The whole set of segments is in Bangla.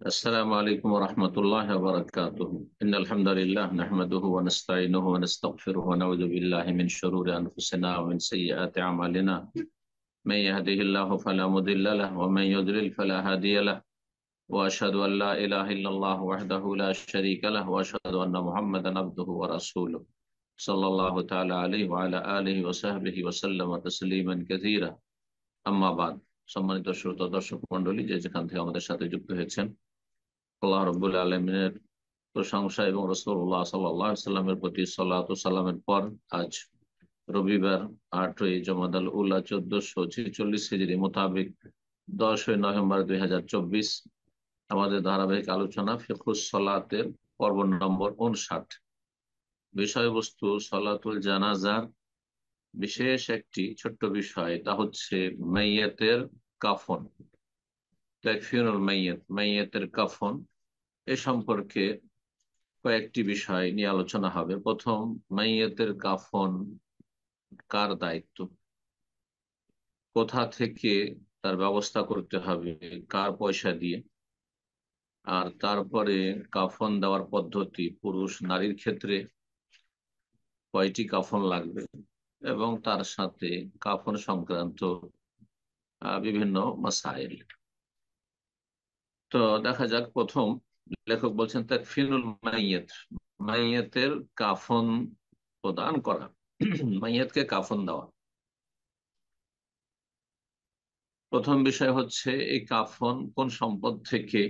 السلام عليكم ورحمة الله وبركاته. إن الحمد لله نحمده ونستعينه ونستغفره ونعوذ بالله من شرور أنفسنا ومن سيئات أعمالنا. من يهده الله فلا مضل له ومن يضلل فلا هادي له. وأشهد أن لا إله إلا الله وحده لا شريك له وأشهد أن محمدا عبده ورسوله صلى الله تعالى عليه وعلى آله وصحبه وسلم تسليما كثيرا. أما بعد, সম্মানিত শ্রোতা দর্শক মন্ডলী যে যেখান থেকে আমাদের সাথে যুক্ত হয়েছেন, আল্লাহ রব্বুল আলমিনের প্রশংসা এবং রাসূলুল্লাহ সাল্লাল্লাহু আলাইহি সাল্লামের প্রতি সালাত ও সালামের পর আজ রবিবার 8ই জমাদাল উলা 1446 হিজরি মোতাবেক 10ই নভেম্বর 2024 আমাদের ধারাবাহিক আলোচনা ফিকহুস সালাতের পর্ব নম্বর 59। বিষয়বস্তু সলাতুল জানাজার বিশেষ একটি ছোট্ট বিষয়, তা হচ্ছে মাইয়াতের কাফন, তাকফিনুল মাইয়াত, মাইয়াতের কাফন। এ সম্পর্কে কয়েকটি বিষয় নিয়ে আলোচনা হবে। প্রথম, মাইয়াতের কাফন কার দায়িত্ব, কোথা থেকে তার ব্যবস্থা করতে হবে, কার পয়সা দিয়ে। আর তারপরে কাফন দেওয়ার পদ্ধতি, পুরুষ নারীর ক্ষেত্রে কয়টি কাফন লাগবে, এবং তার সাথে কাফন সংক্রান্ত বিভিন্ন মাসাইল। তো দেখা যাক, প্রথম লেখক বলছেন তাকফিনুল মাইয়াত, মাইয়াতের কাফন প্রদান করা, মাইয়াতকে কাফন দেওয়া। প্রথম বিষয় হচ্ছে এই কাফন কোন সম্পদ থেকে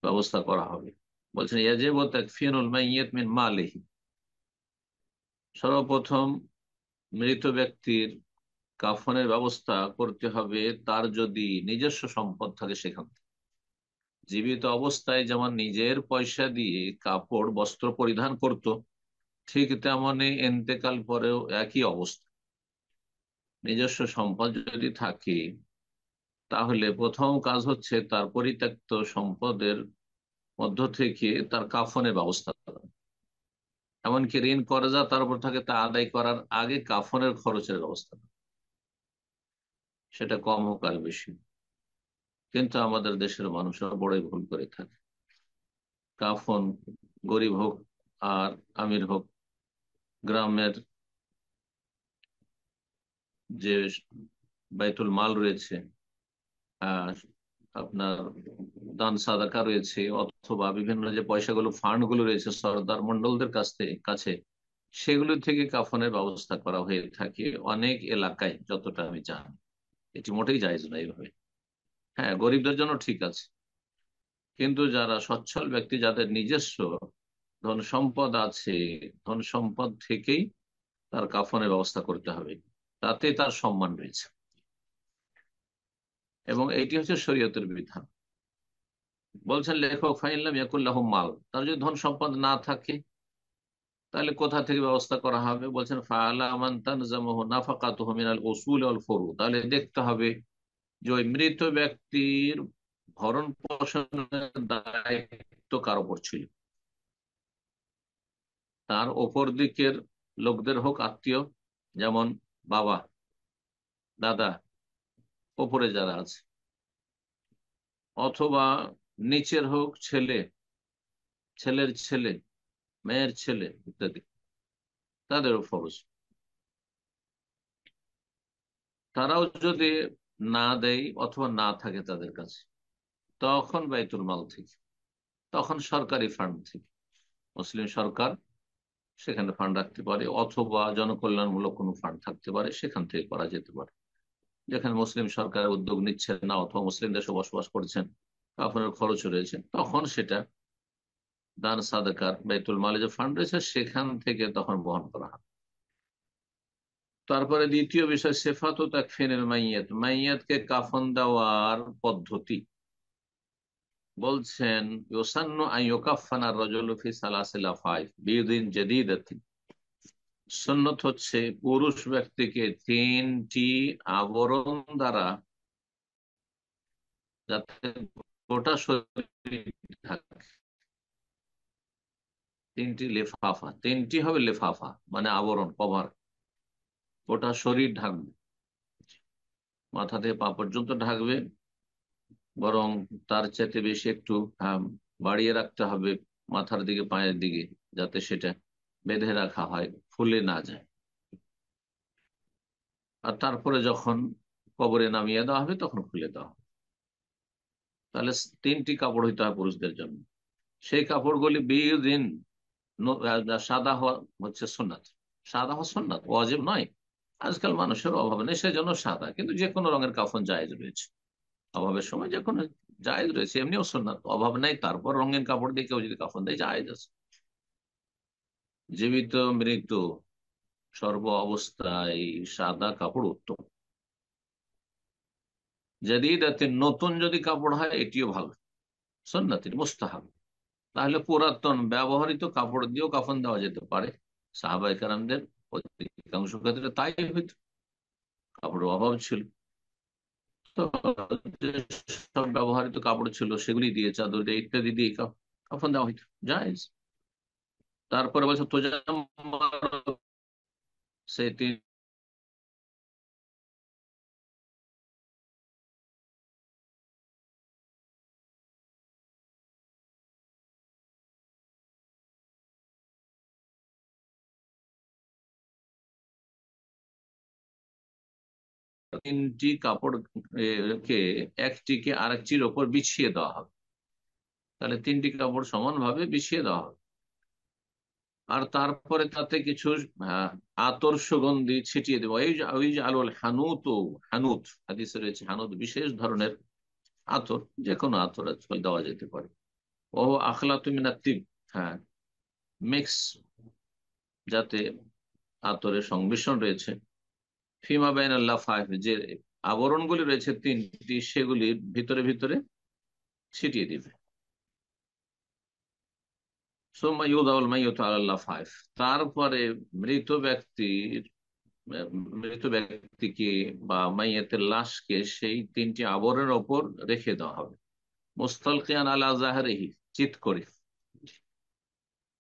ব্যবস্থা করা হবে। বলছেন ইয়াজিবু তাকফিনুল মাইয়িত মিন মালিহি, সর্বপ্রথম মৃত ব্যক্তির কাফনের ব্যবস্থা করতে হবে তার যদি নিজস্ব সম্পদ থাকে সেখান থেকে। জীবিত অবস্থায় যেমন নিজের পয়সা দিয়ে কাপড় বস্ত্র পরিধান করত, ঠিক তেমনি ইন্তেকাল পরেও একই অবস্থা। নিজস্ব সম্পদ যদি থাকে তাহলে প্রথম কাজ হচ্ছে তার পরিত্যক্ত সম্পদের মধ্য থেকে তার কাফনের ব্যবস্থা করা। এমনকি ঋণ কর্জা তার উপর থাকে, তা আদায় করার আগে কাফনের খরচের ব্যবস্থা করা, সেটা কম হোক আর বেশি। কিন্তু আমাদের দেশের মানুষরা বড়ই ভুল করে থাকে। কাফন, গরিব হোক আর আমির হোক, গ্রামের যে বাইতুল মাল রয়েছে, আহ আপনার দান সাদাকা রয়েছে, অথবা বিভিন্ন যে পয়সাগুলো ফান্ড গুলো রয়েছে সরদার মন্ডলদের কাছে, সেগুলো থেকে কাফনের ব্যবস্থা করা হয়ে থাকে অনেক এলাকায়, যতটা আমি জানি। এটি মোটেই জায়েজ না এইভাবে। হ্যাঁ, গরিবদের জন্য ঠিক আছে, কিন্তু যারা সচ্ছল ব্যক্তি, যাদের নিজস্ব ধন সম্পদ আছে, ধন সম্পদ থেকেই তার কাফনের ব্যবস্থা করতে হবে, তাতে তার সম্মান রয়েছে এবং এটি হচ্ছে শরীয়তের বিধান। বলছেন লেখক ফাইনলাম ইয়াকুল্লাহু মাল, তার যদি ধন সম্পদ না থাকে তাহলে কোথা থেকে ব্যবস্থা করা হবে। বলছেন ফাআলা মান তানজামুহু নাফাকাতুহু মিনাল উসুল ওয়াল ফুরু, তাহলে দেখতে হবে যে ওই মৃত ব্যক্তির ভরণ পোষণের দায়িত্ব কার উপর ছিল। তার ওপর দিকের লোকদের হোক, আত্মীয়, যেমন বাবা, দাদা, ওপরে যারা আছে, অথবা নিচের হোক ছেলে, ছেলের ছেলে, মেয়ের ছেলে ইত্যাদি, তাদেরও ফরজ। তারাও যদি না দেয় অথবা না থাকে তাদের কাছে, তখন বাইতুল মাল থেকে, তখন সরকারি ফান্ড থেকে, মুসলিম সরকার সেখানে ফান্ড রাখতে পারে, অথবা জনকল্যাণমূলক কোনো ফান্ড থাকতে পারে, সেখান থেকে করা যেতে পারে। যেখানে মুসলিম সরকার উদ্যোগ নিচ্ছেন না, অথবা মুসলিম দেশে বসবাস করছেন, আপনার খরচ রয়েছে, তখন সেটা দান সাদাকার বাইতুল মালে যে ফান্ড রয়েছে সেখান থেকে তখন বহন করা হয়। তারপরে দ্বিতীয় বিষয় সেফাতু তাকফিনুল মাইয়াত, মাইয়াতকে কাফন দেওয়ার পদ্ধতি। বলছেন ইউসান্নু আন ইউকাফফানা আর-রাজুলু ফি সালাসি লাফাইফ বিদিন জাদীদাতিন, সুন্নত হচ্ছে পুরুষ ব্যক্তিকে তিনটি আবরণ দ্বারা, যাতে গোটা শরীর ঢাকে, তিনটি লেফাফা, তিনটি হবে লেফাফা মানে আবরণ, কভার, গোটা শরীর ঢাকবে, মাথা থেকে পা পর্যন্ত ঢাকবে, বরং তার চাইতে বেশি একটু বাড়িয়ে রাখতে হবে মাথার দিকে, পায়ের দিকে, যাতে সেটা বেঁধে রাখা হয়, ফুলে না যায়। আর তারপরে যখন কবরে নামিয়ে দেওয়া হবে তখন খুলে দেওয়া হবে। তাহলে তিনটি কাপড় হইতে হয় পুরুষদের জন্য। সেই কাপড়গুলি বিদিন সাদা হওয়া হচ্ছে সুন্নাত। সাদা হওয়া সুন্নাত, ওয়াজিব নয়। আজকাল মানুষের অভাব নেই, সেজন্য সাদা, কিন্তু যে কোনো রঙের কাফন জায়েজ রয়েছে। অভাবের সময় যে কোনো জায়েজ রয়েছে, এমনিও সুন্নাত। অভাব নেই, তারপর রঙিন কাপড় দিয়ে কেউ যদি কাফন দেয়, জায়েজ আছে। জীবিত মৃত্যু সর্ব অবস্থায় সাদা কাপড় উত্তম। জাদিদাতে নতুন যদি কাপড় হয় এটিও ভালো, সুন্নাতের মুস্তাহাব। তাহলে পুরাতন ব্যবহৃত কাপড় দিয়েও কাফন দেওয়া যেতে পারে। সাহাবায়ে কেরামদের অধিকাংশ ক্ষেত্রে তাই হইতো, কাপড়ের অভাব ছিল। তো যে সব ব্যবহৃত কাপড় ছিল সেগুলি দিয়ে, চাদর দিয়ে, ইত্যাদি দিয়ে কাফন দেওয়া হইতো, জায়েজ। তারপরে বলছে সেই তিনটি কাপড় কে একটিকে আরেকটির ওপর বিছিয়ে দেওয়া হবে। তাহলে তিনটি কাপড় সমানভাবে বিছিয়ে দেওয়া হবে। আর তারপরে তাতে কিছু আহ, আতর সুগন্ধি ছিটিয়ে দেবো। ওই যে আলোল হানুত, হানুত হাদিসে রয়েছে, হানুত বিশেষ ধরনের আতর, যে কোনো আতর আজকাল দেওয়া যেতে পারে। ও আখলা তুমি নাতিব, হ্যাঁ, মিক্স, যাতে আতরের সংমিশ্রণ রয়েছে। ফিমা বাইন আল্লাহ ফাইভ, যে আবরণগুলি রয়েছে তিনটি, সেগুলির ভিতরে ভিতরে ছিটিয়ে দিবে। সুম্মা ইউদাউল মাইয়িতু আলাল্লাহ ফাইভ, তারপরে মৃত ব্যক্তির মৃত ব্যক্তিকে বা মাইয়াতের লাশকে সেই তিনটি আবরণের ওপর রেখে দেওয়া হবে। মুস্তালকিয়ান আলা জাহরিহি, চিৎ করে,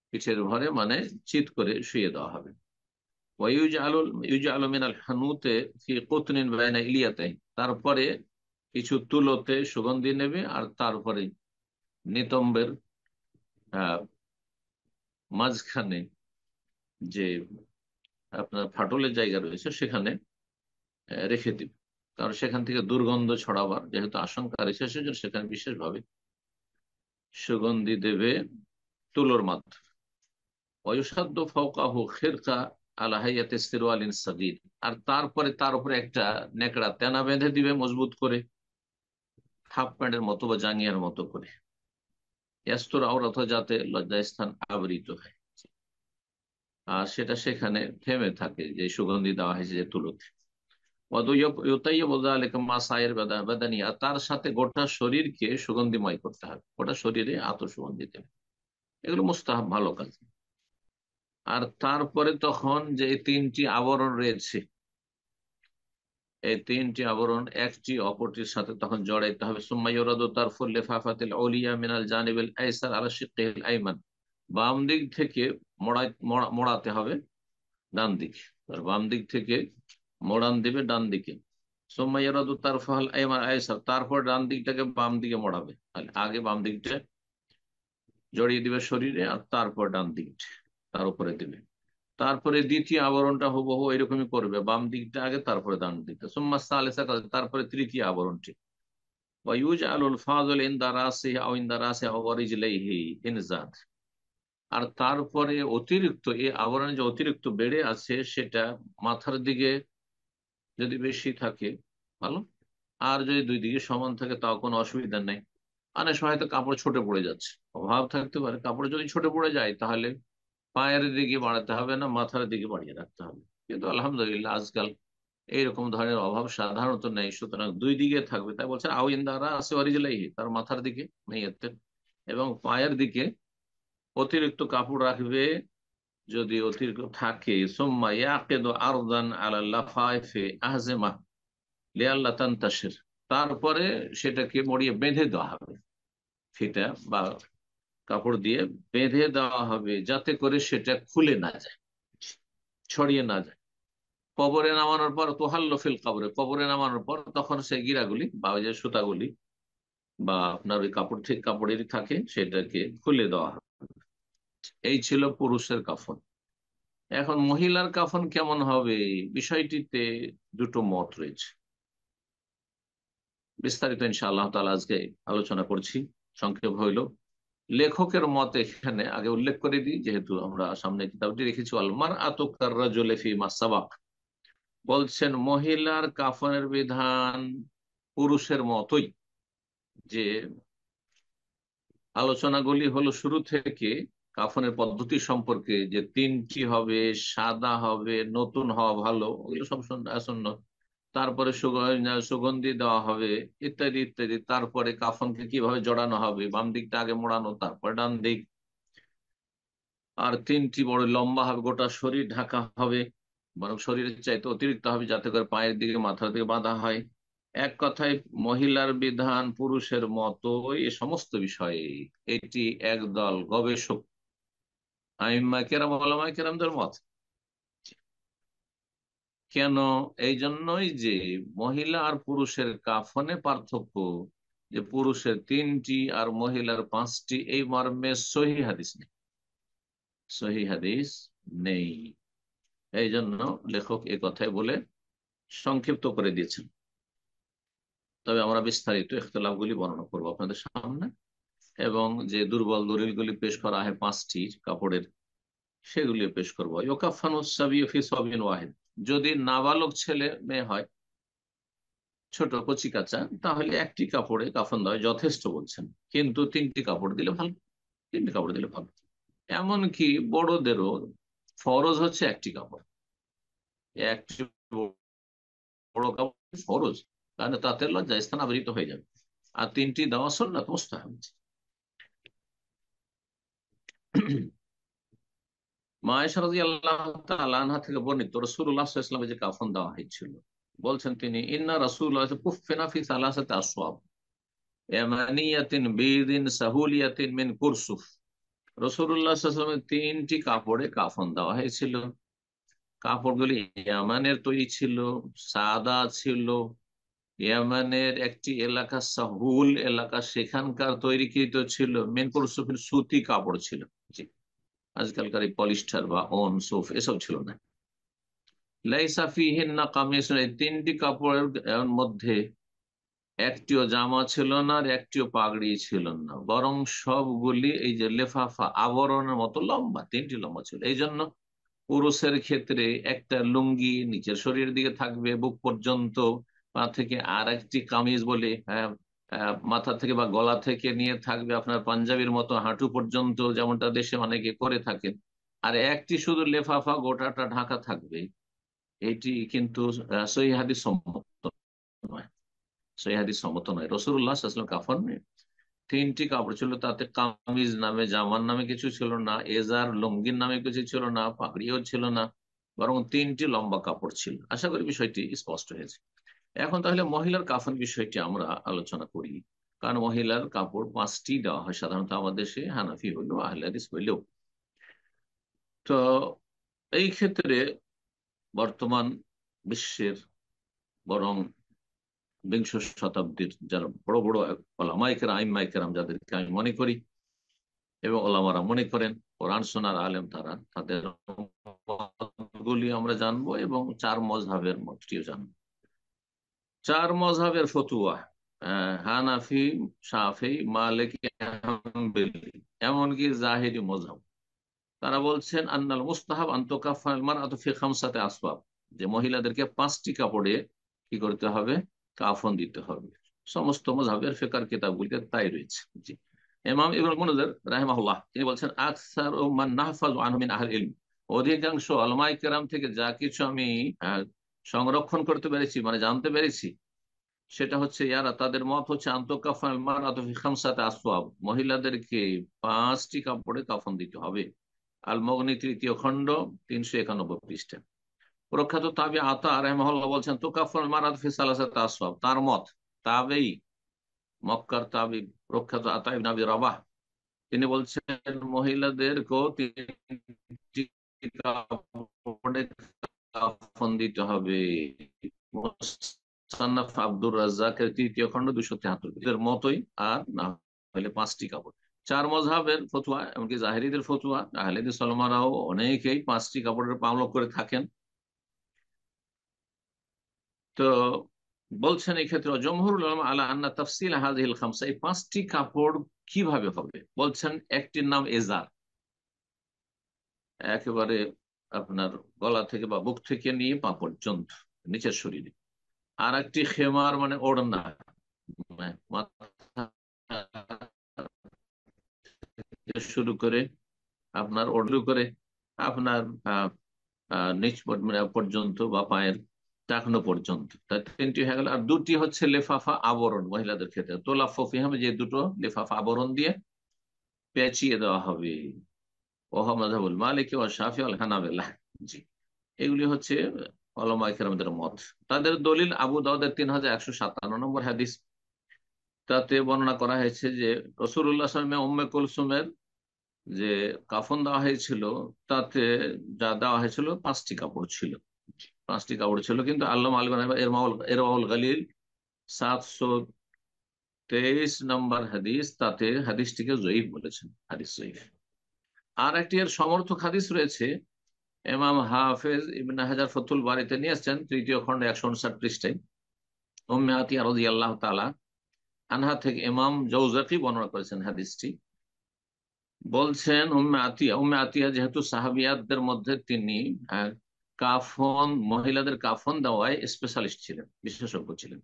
পিঠের ভরে, মানে চিৎ করে শুয়ে দেওয়া হবে। ইউজআলু মিনাল হানুতে ফি কুতনিন বাইনা ইলিয়াতাইন, তারপরে কিছু তুলোতে সুগন্ধি নেবে, আর তারপরে নিতম্বের আহ মাঝখানে যে আপনার ফাটলের জায়গা রয়েছে সেখানে রেখে দিবে। কারণ সেখান থেকে দুর্গন্ধ ছড়াবার যেহেতু আশঙ্কা রয়েছে, সেজন্য সেখানে বিশেষভাবে সুগন্ধি দেবে তুলোর মাধ্যমে। অয়ুসাদ্দ ফাওকাহু খিরকা আলা হাইয়াতি সিরওয়ালিন সাগীর, আর তারপরে তার উপরে একটা নেকড়া তেনা বেঁধে দিবে মজবুত করে, হাফ প্যান্টের মতো বা জাঙ্গিয়ার মতো করে। ইয়াস্তুর আওরাত, যাতে লজ্জাস্থান আবৃত হয়, আর সেটা সেখানে থেমে থাকে, যে সুগন্ধি দেওয়া হয়েছে যে তুলোতে। আর তার সাথে গোটা শরীরকে সুগন্ধিময় করতে হবে, গোটা শরীরে আত্মসুগন্ধি দেবে। এগুলো মুস্তাহাব, ভালো কাজ। আর তারপরে তখন যে তিনটি আবরণ রয়েছে, এই তিনটি আবরণ একটি অপরটির সাথে তখন জড়াইতে হবে। সুম্মা ইউরাদু তারফুল লিফাফাতিল উলিয়া মিনাল জানিবিল আইসার আলা শিক্কিহিল আইমান, বাম দিক থেকে মোড়াতে হবে ডান দিকে। বাম দিক থেকে মোড়ান দিবে ডান দিকে। সুম্মা ইউরাদু তারফাল আইমান আইসার, তারপর ডান দিকটাকে বাম দিকে মোড়াবে। আগে বাম দিকটা জড়িয়ে দিবে শরীরে, আর তারপর ডান দিকটা তার উপরে দিবে। তারপরে দ্বিতীয় আবরণটা হুবহু এরকমই করবে, বাম দিকটা আগে, তারপরে ডান দিকটা। সুম্মা সালেসা, তারপরে তৃতীয় আবরণটি। ওয়ায়ুজআলুল ফাযল ইনদা রাসিহি আও ইনদা রাসি আও রিজলাইহি ইন জাদ, আর তারপরে অতিরিক্ত এই আবরণ যে অতিরিক্ত বেড়ে আছে সেটা মাথার দিকে যদি বেশি থাকে ভালো, আর যদি দুই দিকে সমান থাকে তাও কোনো অসুবিধা নেই। অনেক সময় তো কাপড় ছোটে পড়ে যাচ্ছে, অভাব থাকতে পারে, কাপড় যদি ছোটে পড়ে যায় তাহলে পায়ের দিকে বাড়াতে হবে না, মাথার দিকে বাড়িয়ে রাখতে হবে। কিন্তু আলহামদুলিল্লাহ আজকাল এইরকম ধরনের অভাব সাধারণত নেই, সুতরাং দুই দিকে থাকবে। তাই বলছে আউ ইন্দারা আছে অরিজিনালি, তার মাথার দিকে মেয়েদের, এবং পায়ের দিকে অতিরিক্ত কাপড় রাখবে যদি অতিরিক্ত থাকে। সুম্মা ইয়াকিদু আরদান আলা লাফাইফি আহজিমা লিআল্লা তানতাশির, তারপরে সেটাকে মড়িয়ে বেঁধে দেওয়া হবে, ফিতা বা কাপড় দিয়ে বেঁধে দেওয়া হবে, যাতে করে সেটা খুলে না যায়, ছড়িয়ে না যায়। কবরে নামানোর পর তোহাল্ল ফিল কবরে, কবরে নামানোর পর তখন সেই গিরাগুলি বা ওই যে সুতাগুলি বা আপনার ওই কাপড় থেকে কাপড়েরই থাকে, সেটাকে খুলে দেওয়া হয়। এই ছিল পুরুষের কাফন। এখন মহিলার কাফন কেমন হবে, বিষয়টিতে দুটো মত রয়েছে। বিস্তারিত ইনশাআল্লাহ তাআলা আজকে আলোচনা করছি। সংক্ষেপ হইল, লেখকের মত এখানে আগে উল্লেখ করে দিই, যেহেতু আমরা সামনে কিতাবটি রেখেছি। আলমার আতুকার রাজুলি ফিমা সাবাক, বলছেন মহিলার কাফনের বিধান পুরুষের মতোই। যে আলোচনাগুলি হলো শুরু থেকে কাফনের পদ্ধতি সম্পর্কে, যে তিনটি হবে, সাদা হবে, নতুন হওয়া ভালো, ওগুলো সব সুন্নাত। তারপরে সুগন্ধি দেওয়া হবে, ইত্যাদি ইত্যাদি। তারপরে কাফনকে কিভাবে জড়ানো হবে, বাম দিকটা আগে মোড়ানো, তারপর ডান দিক। আর তিনটি বড় লম্বা হবে, গোটা শরীর ঢাকা হবে, বরং শরীরের চাইতে অতিরিক্ত হবে, যাতে করে পায়ের দিকে মাথার দিকে বাঁধা হয়। এক কথায় মহিলার বিধান পুরুষের মতো এ সমস্ত বিষয়ে। এটি একদল গবেষক আইম্মা কেরাম ওলামা কেরামদের মত। কেন? এই জন্যই যে মহিলা আর পুরুষের কাফনে পার্থক্য, যে পুরুষের তিনটি আর মহিলার পাঁচটি, এই মর্মে সহি হাদিস নেই। সহি হাদিস নেই। এই জন্য লেখক এ কথাই বলে সংক্ষিপ্ত করে দিয়েছেন। তবে আমরা বিস্তারিত ইখতিলাফগুলি বর্ণনা করবো আপনাদের সামনে, এবং যে দুর্বল দলিলগুলি পেশ করা হয় পাঁচটি কাপড়ের, সেগুলি পেশ করবো। ওয়াহিদ, যদি নাবালক ছেলে মেয়ে হয়, ছোট কচি কাঁচা, তাহলে একটি কাপড়ে কাফন দেওয়া যথেষ্ট বলছেন। কিন্তু তিনটি কাপড় দিলে ভালো, তিনটি কাপড় দিলে ভালো। এমনকি বড়দেরও ফরজ হচ্ছে একটি কাপড়, একটি বড় কাপড় ফরজ, কারণ তাতে লজ্জা স্থান আবৃত হয়ে যাবে। আর তিনটি দেওয়া সুন্নাত মুস্তাহাব। মা আয়েশা রাদিয়াল্লাহু তাআলা আনহা থেকে বর্ণিত, রাসূলুল্লাহ সাল্লাল্লাহু আলাইহি ওয়াসাল্লাম যে কাফন দেওয়া হয়েছিল, বলছেন তিনি, ইন্না রাসূলুল্লাহ কুফিনা ফি সালাসাতি আসওয়াব ইয়ামানিয়াতিন বিদিন সাহুলিয়াতিন মিন কুরসুফ। রাসূলুল্লাহ সাল্লাল্লাহু আলাইহি ওয়াসাল্লামের তিনটি কাপড়ে কাফন দেওয়া হয়েছিল। কাপড়গুলি ইয়ামানের তৈরি ছিল, সাদা ছিল। ইয়ামানের একটি এলাকা সাহুল এলাকা, সেখানকার তৈরিকৃত ছিল। মিন কুরসুফের সুতি কাপড় ছিল। জি, আজকালকার এই পলিস্টার বা অন সুফ এসব ছিল না। লাইসা ফিহিন্না কামিসুন, এই তিনটি কাপড়ের মধ্যে একটিও জামা ছিল না, আর একটিও পাগড়ি ছিল না, বরং সবগুলি এই যে লেফাফা আবরণের মতো লম্বা, তিনটি লম্বা ছিল। এই জন্য পুরুষের ক্ষেত্রে একটা লুঙ্গি নিচের শরীরের দিকে থাকবে বুক পর্যন্ত, পা থেকে, আর একটি কামিজ বলে মাথা থেকে বা গলা থেকে নিয়ে থাকবে আপনার পাঞ্জাবির মতো হাঁটু পর্যন্ত, যেমনটা দেশে অনেকে করে থাকেন। আর একটি শুধু লেফাফা গোটাটা ঢাকা থাকবে। এটি কিন্তু সহিহ হাদিস সম্মত নয়। সহিহ হাদিস সম্মত নয়। রাসূলুল্লাহ সাল্লাল্লাহু আলাইহি ওয়াসাল্লাম কাফন তিনটি কাপড় ছিল, তাতে কামিজ নামে জামার নামে কিছু ছিল না, এজার লুঙ্গির নামে কিছু ছিল না, পাগড়িও ছিল না, বরং তিনটি লম্বা কাপড় ছিল। আশা করি বিষয়টি স্পষ্ট হয়েছে। এখন তাহলে মহিলার কাফন বিষয়টি আমরা আলোচনা করি। কারণ মহিলার কাপড় পাঁচটি দেওয়া হয় সাধারণত আমাদের দেশে, হানাফি হইলেও আহলে হাদিস হইলেও। তো এই ক্ষেত্রে বর্তমান বিশ্বের, বরং বিংশ শতাব্দীর যারা বড় বড় ওলামায়ে কেরাম, আইম্মায়ে কেরাম যাদেরকে আমি মনে করি, এবং ওলামারা মনে করেন কোরআন শোনার আলেম, তাদের মতগুলি আমরা জানবো, এবং চার মজহাবের মতটিও জানবো। চার মজহাবের ফতুয়া, হানাফি, শাফি, মালিকি, হাম্বলি, এমনকি জাহেরি মজহাব, তারা বলছেন আন্নাল মুস্তাহাব আন তুকাফফানাল মারআতু ফি খামসাতি আসওয়াব, যে মহিলাদেরকে পাঁচটি কাপড়ে কি করতে হবে, কাফন দিতে হবে। সমস্ত মযহাবের ফিকহ কিতাবগুলিতে তাই রয়েছে। জি, ইমাম ইবনে মুনজির রাহিমাহুল্লাহ তিনি বলছেন, আকসারু মান নাহফাজু আনহু মিন আহলিল ইলম, অধিকাংশ উলামায়ে কেরাম থেকে যা কিছু আমি সংরক্ষণ করতে পেরেছি, মানে জানতে পেরেছি, সেটা হচ্ছে ইয়ারা, তাদের মত হচ্ছে আনতুকাফফানাল মারআতু ফি খামসাতি আসওয়াব, মহিলাদেরকে পাঁচটি কাপড়ে কাফন দিতে হবে। আল মগনি তৃতীয় খণ্ড 391 পৃষ্ঠা। প্রখ্যাত তাবি আতা রাহিমাহুল্লাহ বলছেন, তুকাফফাল মারাত ফি সালাসাতি আসওয়াব, তার মত, তাবেই, মক্কার তাবি প্রখ্যাত আতা ইবনে আবি রাবাহ, তিনি বলছেন মহিলাদেরকেও তিনটি কাপড়ে কাফন দিতে হবে। মুসান্নাফ আব্দুর রাজ্জাকের 3য় খণ্ড 273 এর মতোই, আর না হলে 5টি কাপড়। 4 মাযহাবের ফতোয়া, এমনকি জাহেরিদের ফতোয়া, আহলে হাদিস ওলামারাও অনেকেই 5টি কাপড়ের পালন করে থাকেন। তো বলছেন এই ক্ষেত্রে জমহুরুল উলামা আলা আন্না তাফসিল হাযিহিল খামসা, এই 5টি কাপড় কিভাবে হবে। বলছেন একটির নাম এজার, একেবারে আপনার গলা থেকে বা বুক থেকে নিয়ে পা পর্যন্ত নিচের শরীরে। আর একটি খেমার মানে ওড়না, মাথা থেকে শুরু করে আপনার ওড়না করে আপনার আহ নিচ পর্যন্ত বা পায়ের টাকনো পর্যন্ত, তাই 3টি হয়ে গেল। আর 2টি হচ্ছে লেফাফা আবরণ, মহিলাদের ক্ষেত্রে তোলাফিহাম, যে দুটো লেফাফা আবরণ দিয়ে পেঁচিয়ে দেওয়া হবে। ওহা মাযহাবুল মালিকি ওয়া শাফিঈ ওয়াল হানাবিলা। জি, এগুলি হচ্ছে উলামায়ে কেরামদের মত। তাদের দলিল আবু দাউদের 3157 নম্বর হাদিস, তাতে বর্ণনা করা হয়েছে যে রাসূলুল্লাহ সাল্লাল্লাহু আলাইহি ওয়াসাল্লাম উম্মে কুলসুমের যে কাফন দেওয়া হয়েছিল, তাতে যা দেওয়া হয়েছিল 5টি কাপড় ছিল। 5টি কাপড় ছিল, কিন্তু আল্লামা আল-আলবানী ইরওয়াউল গালিল 723 নম্বর হাদিস, তাতে হাদিসটিকে জয়ীফ বলেছেন, হাদিস জয়ীফ। আর একটি এর সমর্থক হাদিস রয়েছে, ইমাম হাফেজ ইবনে হাজার ফতুল বারীতে নিয়ে আসছেন 3য় খন্ড 159 পৃষ্ঠায়। উম্মে আতিয়া রাদিয়াল্লাহু তাআলা আনহা থেকে ইমাম জাওজাকি বর্ণনা করেছেন হাদিসটি। বলছেন উম্মে আতিয়া যেহেতু সাহাবিয়াতদের মধ্যে তিনি কাফন, মহিলাদের কাফন দেওয়ায় স্পেশালিস্ট ছিলেন, বিশেষজ্ঞ ছিলেন।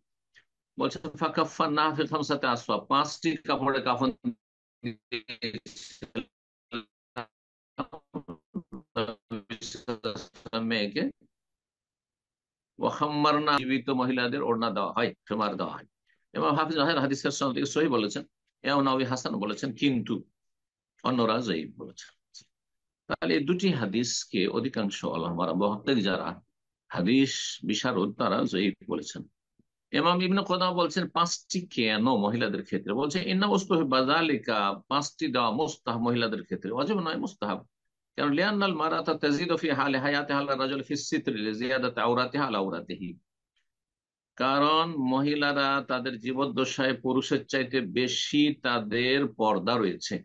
বলছেন ফাকাফফানা ফি খামসাতি আসওয়া, 5টি কাপড়ে কাফন মেয়েকে। ওয়াখাম্মারনা, জীবিত মহিলাদের ওড়না দেওয়া হয়, খেমার দেওয়া হয়। এবং হাফিজ হাদিসের সনদ থেকে সহিহ বলেছেন, ইমাম নাওয়ী হাসান বলেছেন, কিন্তু অন্যরা জয়ীফ বলেছেন। তাহলে এই 2টি হাদিসকে অধিকাংশ ওলামারা, মুহাদ্দিস যারা হাদিস বিশারদ, তারা জয়ীফ বলেছেন। ইমাম ইবনে কুদামা বলছেন 5টি কেন মহিলাদের ক্ষেত্রে, বলছে ইন্না মুস্তাহাব বাযালিকা, 5টি দেওয়া মুস্তাহাব মহিলাদের ক্ষেত্রে, ওয়াজিব নয়, মুস্তাহাব। কারণ লিআন্নাল মারাতা তাজিদু ফি হালি হায়াতিহা আলা রাজুল ফি সিতরি লিজিয়াদাতি আওরাতিহা আলা আওরাতিহি, কারণ মহিলারা তাদের জীবদ্দশায় পুরুষের চাইতে বেশি তাদের পর্দা রয়েছে।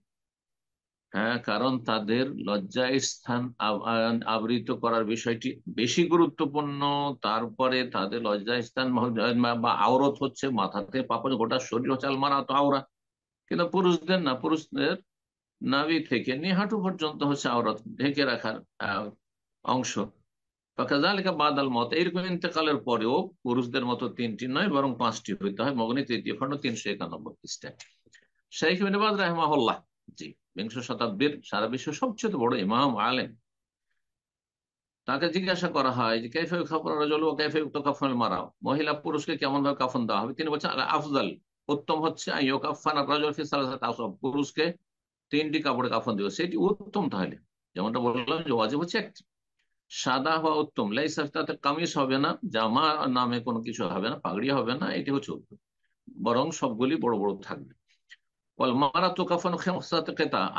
হ্যাঁ, কারণ তাদের লজ্জা স্থান আবৃত করার বিষয়টি বেশি গুরুত্বপূর্ণ। তারপরে তাদের লজ্জা স্থান বা আওরত হচ্ছে মাথাতে পাপন, গোটা শরীর হচ্ছে আলমারা তো আওরা। কিন্তু পুরুষদের না, পুরুষদের নাভি থেকে নিহাঁটু পর্যন্ত হচ্ছে আওরত, ঢেকে রাখার অংশ। কাযালিকা বাদাল মত, এইরকম ইন্তেকালের পরেও পুরুষদের মতো 3টি নয়, বরং 5টি হইতে হয়। মগনী 3য় খন্ড 391 পৃষ্ঠায়। শাইখ ইবনে বাজ রাহিমাহুল্লাহ, জি, বিংশ শতাব্দীর সারা বিশ্বের সবচেয়ে বড় ইমাম আলেম, তাকে জিজ্ঞাসা করা হয় যে কাইফা ইউকাফানু রাজুলু ওয়া কাইফা ইউকাফানুল মারআ, মহিলা পুরুষকে কেমন ভাবে কাফন দেওয়া হবে। তিনি বলছেন আল আফজাল, উত্তম হচ্ছে ইউকাফানা রাজুল ফি সালাসাতি আসওয়াব, পুরুষকে 3টি কাপড়ে কাফন দেবে, সেটি উত্তম। তাহলে যেমনটা বললাম যে ওয়াজিব হচ্ছে একটি, সাদা হওয়া উত্তম, লাইসা, তাতে কামিজ হবে না, জামা নামে কোনো কিছু হবে না, পাগড়ি হবে না, এটি হচ্ছে উত্তম, বরং সবগুলি বড় বড় থাকবে।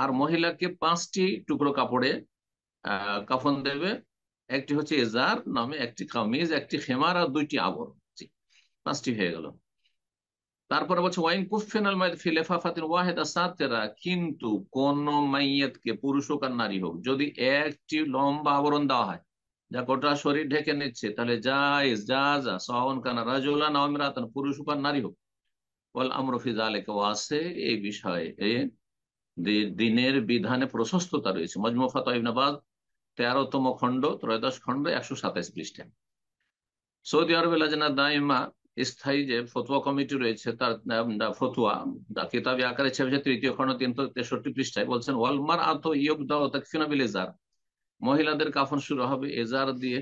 আর মহিলাকে 5টি টুকরো কাপড়ে কাফন দেবে, একটি হচ্ছে এজার নামে, একটি কামিজ, একটি খেমার, আর 2টি আবরণ। জি, 5টি হয়ে গেল। তারপরে বলছে ওয়াইন কুফিনাল মাইয়িত ফি লিফাফাতিন ওয়াহিদা সাতিরা, কিন্তু কোন মাইয়িতকে, পুরুষ হোক আর নারী হোক, যদি একটি লম্বা আবরণ দেওয়া হয় যা গোটা শরীর ঢেকে নিচ্ছে, তাহলে জায়েজ, জাযা সাওয়ান কানা রাজুলান আও ইমরাতান, পুরুষ হোক আর নারী হোক। ওয়াল আমরু ফি যালিকা ওয়াসি, এই বিষয়ে দিনের বিধানে প্রশস্ততা রয়েছে। মজমু ফাতাওয়া ইবনে বাজ 13তম খণ্ড 13 খণ্ড 127 পৃষ্ঠা। সৌদি আরবের লাজনা দাইমা, স্থায়ী যে ফতোয়া কমিটি রয়েছে, তার ফতোয়া কিতাবি আকারে ছেপেছে 3য় খণ্ড 363 পৃষ্ঠায়। বলছেন ওয়াল মারআতু ইউবদাউ তাকফিনা বিল ইজার, মহিলাদের কাফন শুরু হবে এজার দিয়ে,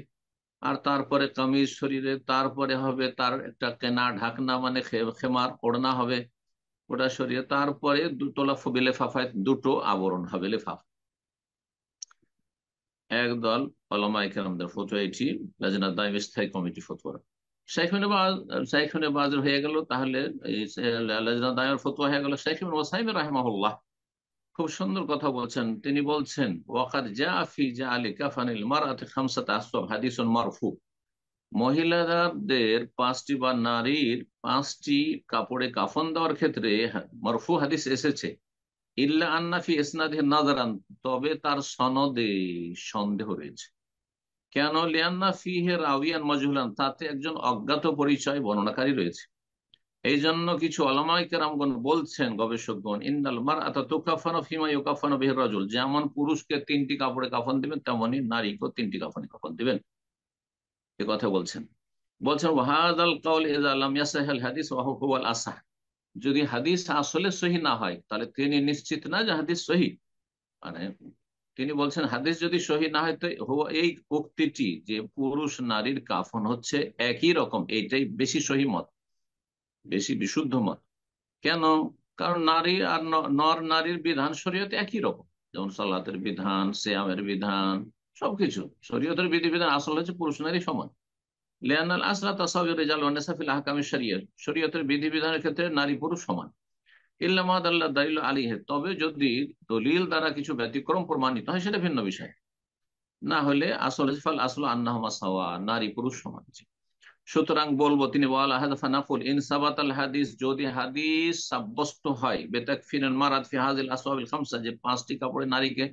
আর তারপরে কামিজ শরীরে, তারপরে হবে তার একটা কেনা ঢাকনা মানে খেমার, ওড়না হবে ওটা সরিয়ে, তারপরে দুতলা লেফাফায় 2টো আবরণ হবে, লেফাফা। একদল ওলামায়ে কেরামদের ফতোয়া এটি, লাজনা দাইমা স্থায়ী কমিটি ফতোয়া। শাইখ ইবনে বাজ হয়ে গেল, তাহলে লাজনা দাইমার ফতোয়া হয়ে গেল। শাইখ ইবনে উসাইমিন রাহিমাহুল্লাহ খুব সুন্দর কথা বলছেন। তিনি বলছেন ওয়াকাদ জাআ ফি জাআলি কাফানিল মারআতি খামসাতা আসওয়াব হাদিসুন মারফু, মহিলাদের পাঁচটি বা নারীর পাঁচটি কাপড়ে কাফন দেওয়ার ক্ষেত্রে মারফু হাদিস এসেছে, ইল্লা আন্না ফি ইসনাদিহি নাযারান, তবে তার সনদে সন্দেহ রয়েছে। কেন? লিআন্না ফিহি রাউয়ান মাজহুলান, তাতে একজন অজ্ঞাত পরিচয় বর্ণনাকারী রয়েছে। এই জন্য কিছু ওলামায়ে কেরামগণ বলছেন, গবেষকগণ, ইন্নাল মারআতা তুকাফানু ফিমা ইউকাফানু বিহি রাজুল, যেমন পুরুষকে তিনটি কাপড়ে কাফন দিবেন তেমনি নারীকেও তিনটি কাপড়ে কাফন দিবেন, এ কথা বলছেন। বলছেন ওয়াহাদাল কাউল ইযা লাম ইয়াসহিল হাদিস ওয়া হুয়াল আসাহ, যদি হাদিস আসলে সহি না হয় তাহলে তিনি নিশ্চিত না যে হাদিস সহি, মানে তিনি বলছেন হাদিস যদি সহি না হয় তো এই উক্তিটি যে পুরুষ নারীর কাফন হচ্ছে একই রকম, এইটাই বেশি সহি মত, বেশি বিশুদ্ধ মত। কেন? কারণ নারী আর নর নারীর বিধান শরীয়তে একই রকম, যেমন সালাতের বিধান, সিয়ামের বিধান, সবকিছু শরীয়তের বিধিবিধান আসল হচ্ছে পুরুষ নারী সমান। লিআন্নাল আসলা তাসাউয়ুর রিজাল ওয়ান নিসা ফিল আহকামিশ শরিয়্যা, শরীয়তের বিধিবিধানের ক্ষেত্রে নারী পুরুষ সমান। ইল্লা মা দাল্লা দালিল আলাইহি, তবে যদি দলিল দ্বারা কিছু ব্যতিক্রম প্রমাণিত হয় সেটা ভিন্ন বিষয়, না হলে আসল ফাল আসল আন্নাহুমা সাওয়া, নারী পুরুষ সমান। সুতরাং বলবো, তিনি ওয়ালা হাযফা নাকুল ইন সাবাতাল হাদিস, যদি হাদিস সাব্যস্ত হয় বেতাকফিরান মারাত ফি হাযিল আসওয়াবিল খামসা, যে পাঁচটি কাপড়ে নারীকে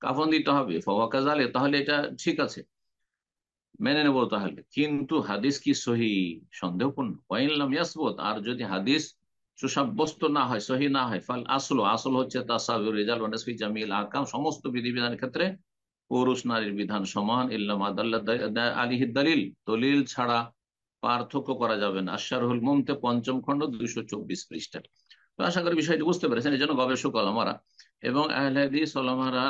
কাফন দিতে হবে, ফাওয়া কাযালিক, তাহলে এটা ঠিক আছে, মেনে নেবো তাহলে। কিন্তু হাদিস কি সহি? সন্দেহপূর্ণ। ওয়াইন লাম ইয়াসবুত, আর যদি হাদিস সুসাব্যস্ত না হয়, সহি না হয়, ফাল আসল, আসল হচ্ছে তাসাউয়ুর রিজাল ওয়া নিসফি জামিল আহকাম, সমস্ত বিধিবিধানের ক্ষেত্রে পুরুষ নারীর বিধান সমান। ইল্লা মা দাল্লা আলাইহি দালিল, দলিল ছাড়া পার্থক্য করা যাবে না। আশারুল মুমতে, পঞ্চম খণ্ড, 224 পৃষ্ঠা। তো আশা করি বিষয়টি বুঝতে পেরেছেন। এই জন্য গবেষক ওলামারা এবং আহলে হাদিস ওলামারা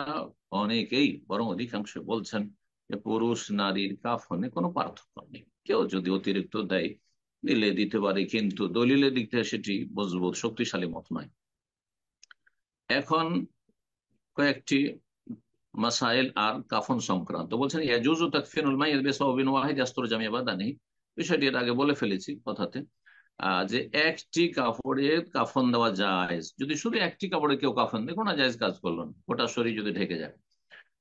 অনেকেই, বরং অধিকাংশ বলছেন যে পুরুষ নারীর কাফনে কোনো পার্থক্য নেই। কেউ যদি অতিরিক্ত দেয়, দিলে দিতে পারে, কিন্তু দলিলের দিক থেকে সেটি মজবুত শক্তিশালী মত নয়। এখন কয়েকটি মাসাইল আর কাফন সংক্রান্ত বলছেন, ইয়াজুজু তাকফিনুল মাইয়িত বিসাওবিন ওয়াহিদ ইয়াসতুরু জামিয়া বাদানিহি, বিষয়টি এর আগে বলে ফেলেছি কথাতে, যে একটি কাপড়ে কাফন দেওয়া যায়, যদি শুধু একটি কাপড়ে কেউ কাফন দেয় কোনো জায়েজ কাজ করলো না, গোটা শরীর যদি ঢেকে যায়,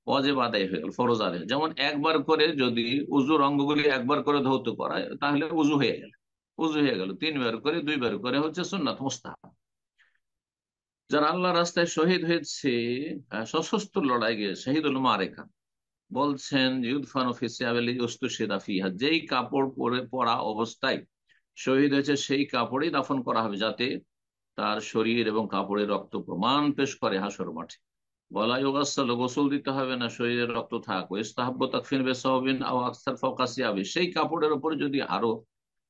ওয়াজিব আদায় হয়ে গেল, ফরজ আদায়। যেমন একবার করে যদি উজুর অঙ্গগুলি একবার করে ধৌত করায় তাহলে উজু হয়ে গেল, উজু হয়ে গেল। তিনবার করে, দুইবার করে হচ্ছে সুন্নাত মুস্তাহাব। যারা আল্লাহ রাস্তায় শহীদ হয়েছে, সশস্ত্র লড়াই গিয়ে শহীদুল মারেকা, বলছেন ইউদফানু ফি সিয়াবিল ইউস্তুশিরা ফিহা, যেই কাপড় পরে পরা অবস্থায় শহীদ হয়েছে সেই কাপড়েই দাফন করা হবে, যাতে তার শরীর এবং কাপড়ের রক্ত প্রমাণ পেশ করে হাসর মাঠে। বলা ইউগাসসাল, গোসল দিতে হবে না শরীরের রক্ত থাক। ইস্তাহাব্বু তাকফিন বিসাওবিন আও আকসার ফাওকা সিয়াবি, সেই কাপড়ের উপরে যদি আরো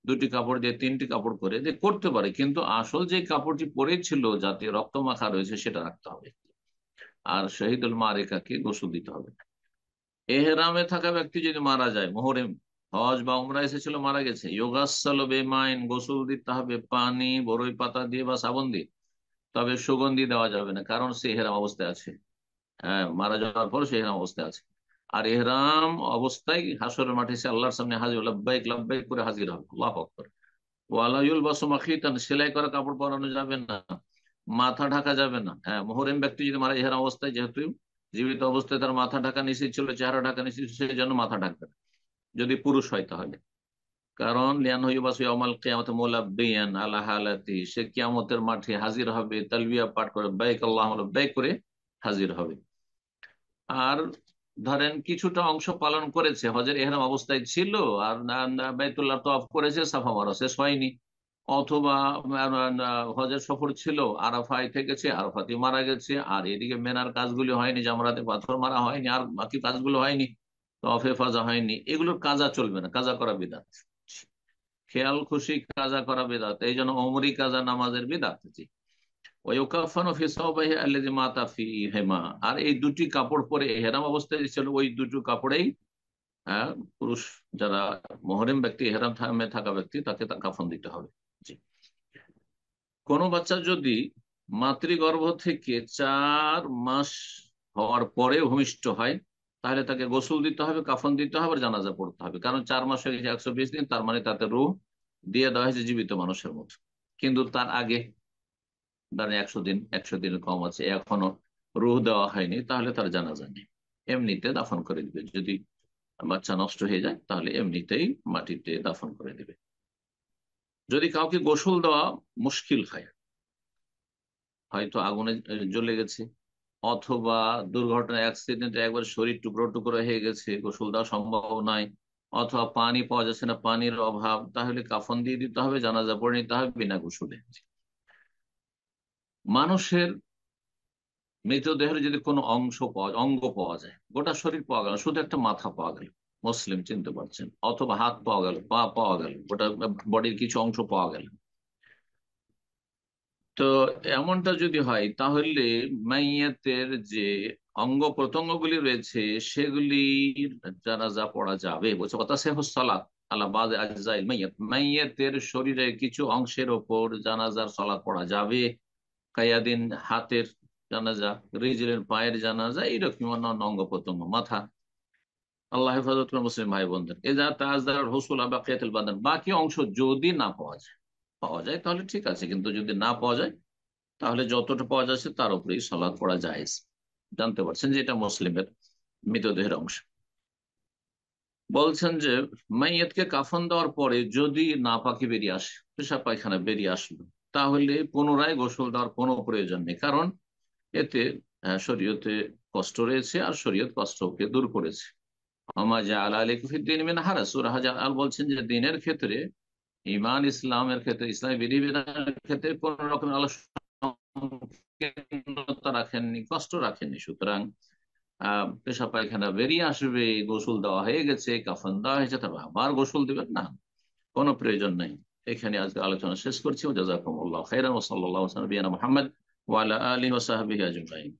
দুটি কাপড় দিয়ে তিনটি কাপড় করে দিয়ে করতে পারে, কিন্তু আসল যে কাপড়টি পরেছিল যাতে রক্ত মাখা রয়েছে সেটা রাখতে হবে। আর শহীদুল মারেকাকে গোসল দিতে হবে না। এহরামে থাকা ব্যক্তি যদি মারা যায়, মুহরিম, হজ বা উমরা এসেছিল, মারা গেছে, ইউগাসসালু বিমাইন, গোসল দিতে হবে পানি, বরই পাতা দিয়ে বা সাবান দিয়ে, তবে সুগন্ধি দেওয়া যাবে না, কারণ সে এহরাম অবস্থায় আছে। হ্যাঁ, মারা যাওয়ার পর সে এহরাম অবস্থায় আছে। আর এহরাম অবস্থায় হাসরের মাঠে সে আল্লাহর সামনে হাজির, লাব্বাইক লাব্বাইক করে হাজির হবে। আল্লাহু আকবার। ওয়ালা ইউলবাসু মাখিতান, সেলাই করা কাপড় পরানো যাবে না, মাথা ঢাকা যাবে না। হ্যাঁ, মুহরিম ব্যক্তি যদি মারা ইহরাম অবস্থায়, যেহেতু জীবিত অবস্থায় তার মাথা ঢাকা নিষেধ ছিল, চেহারা ঢাকা নিষেধ ছিল, সেই জন্য মাথা ঢাকবে না যদি পুরুষ হয় তাহলে। কারণ লিয়ানহু ইউবাসু ইয়াউমাল কিয়ামাতি মুলাব্বিয়ান আলা হালাতি, সে কিয়ামতের মাঠে হাজির হবে তালবিয়া পাঠ করে, লাব্বাইক আল্লাহুম্মা লাব্বাইক করে হাজির হবে। আর ধরেন কিছুটা অংশ পালন করেছে, হজের এহরাম অবস্থায় ছিল, আর বাইতুল্লাহ তওয়াফ করেছে, সাফা মারা শেষ হয়নি, অথবা হজের সফর ছিল, আরাফায় থেকেছে, আরাফাতে মারা গেছে, আর এদিকে মেনার কাজগুলি হয়নি, জামরাতে পাথর মারা হয়নি, আর বাকি কাজগুলো হয়নি, তওয়াফে ফাজা হয়নি, এগুলোর কাজা চলবে না, কাজা করা বিদআত। খেয়াল খুশি কাজা করা বিদআত, এই জন্য ওমরি কাজা নামাজের বিদআত। ওয়ায়ুকাফানু ফি সাওবিহি আল্লাযী মাতা ফীহিমা, আর এই দুটি কাপড় পরে ইহরাম অবস্থায় ছিল, ওই দুটো কাপড়েই হ্যাঁ, পুরুষ যারা মুহরিম ব্যক্তি, ইহরাম থাকা ব্যক্তি, তাকে কাফন দিতে হবে। জি। কোনো বাচ্চা যদি মাতৃগর্ভ থেকে 4 মাস হওয়ার পরে ভূমিষ্ঠ হয়, তাহলে তাকে গোসল দিতে হবে, কাফন দিতে হবে, আর জানাজা পড়তে হবে। কারণ 4 মাস হয়ে গেছে 120 দিন, তার মানে তাতে রূহ দিয়ে দেওয়া হয়েছে জীবিত মানুষের মতো। কিন্তু তার আগে ধরেন 100 দিন, 100 দিনের কম আছে, এখনো রূহ দেওয়া হয়নি, তাহলে তার জানাজা নেই, এমনিতে দাফন করে দিবে। যদি বাচ্চা নষ্ট হয়ে যায়, তাহলে এমনিতেই মাটিতে দাফন করে দেবে। যদি কাউকে গোসল দেওয়া মুশকিল হয়, হয়তো আগুনে জ্বলে গেছে, অথবা দুর্ঘটনা অ্যাক্সিডেন্টে একবার শরীর টুকরো টুকরো হয়ে গেছে, গোসল দেওয়া সম্ভব নয়, অথবা পানি পাওয়া যাচ্ছে না, পানির অভাব, তাহলে কাফন দিয়ে দিতে হবে, জানাজা পড়ে নিতে হবে বিনা গোসলে। মানুষের মৃতদেহের যদি কোনো অঙ্গ পাওয়া যায়, গোটা শরীর পাওয়া গেল, শুধু একটা মাথা পাওয়া গেল, মুসলিম চিনতে পারছেন, অথবা হাত পাওয়া গেল, পা পাওয়া গেল, গোটা বডির কিছু অংশ পাওয়া গেল, তো এমনটা যদি হয় তাহলে মাইয়াতের যে অঙ্গ প্রত্যঙ্গগুলি রয়েছে সেগুলির জানাজা পড়া যাবে। বলছে কথা সে সালাত আলা বাদ আজজাইল মাইয়াত, মাইয়াতের শরীরের কিছু অংশের ওপর জানাজার সালাত পড়া যাবে। কায়াদিন হাতের জানাজা, রিজলের পায়ের জানাজা, এইরকম অন্যান্য অঙ্গ প্রত্যঙ্গ, মাথা। আল্লাহ হেফাজত করে মুসলিম ভাই বোনদের। এজা তাজদার হুসুল বাকিয়াতুল বাদান, বাকি অংশ যদি না পাওয়া যায়, পাওয়া যায় তাহলে ঠিক আছে, কিন্তু যদি না পাওয়া যায় তাহলে যতটা পাওয়া যাচ্ছে তার উপরেই সালাত পড়া জায়েজ। জানতে পারছেন যে এটা মুসলিমের মৃতদেহের অংশ। বলছেন যে মাইয়াতকে কাফন দেওয়ার পরে যদি নাপাকি বেরিয়ে আসে, পেশাব পায়খানা বেরিয়ে আসলো, তাহলে পুনরায় গোসল দেওয়ার কোনো প্রয়োজন নেই, কারণ এতে শরীয়তে কষ্ট রয়েছে আর শরীয়ত কষ্টকে দূর করেছে। বলছেন যে দিনের ক্ষেত্রে, ইমান ইসলামের ক্ষেত্রে, ইসলামী বিধিবিধানের ক্ষেত্রে কোন রকম আলোচনা রাখেননি, কষ্ট রাখেননি। সুতরাং পেশা পায়খানা বেরিয়ে আসবে, গোসল দেওয়া হয়ে গেছে, কাফন দেওয়া হয়েছে, তবে আবার গোসল দিবেন না, কোনো প্রয়োজন নেই। এখানে আজকে আলোচনা শেষ করছি। জাযাকুমুল্লাহু খাইরান ওয়া সাল্লাল্লাহু আলা নবিয়িনা মুহাম্মদ ওয়া আলা আলিহি ওয়া সাহবিহি আজমাইন।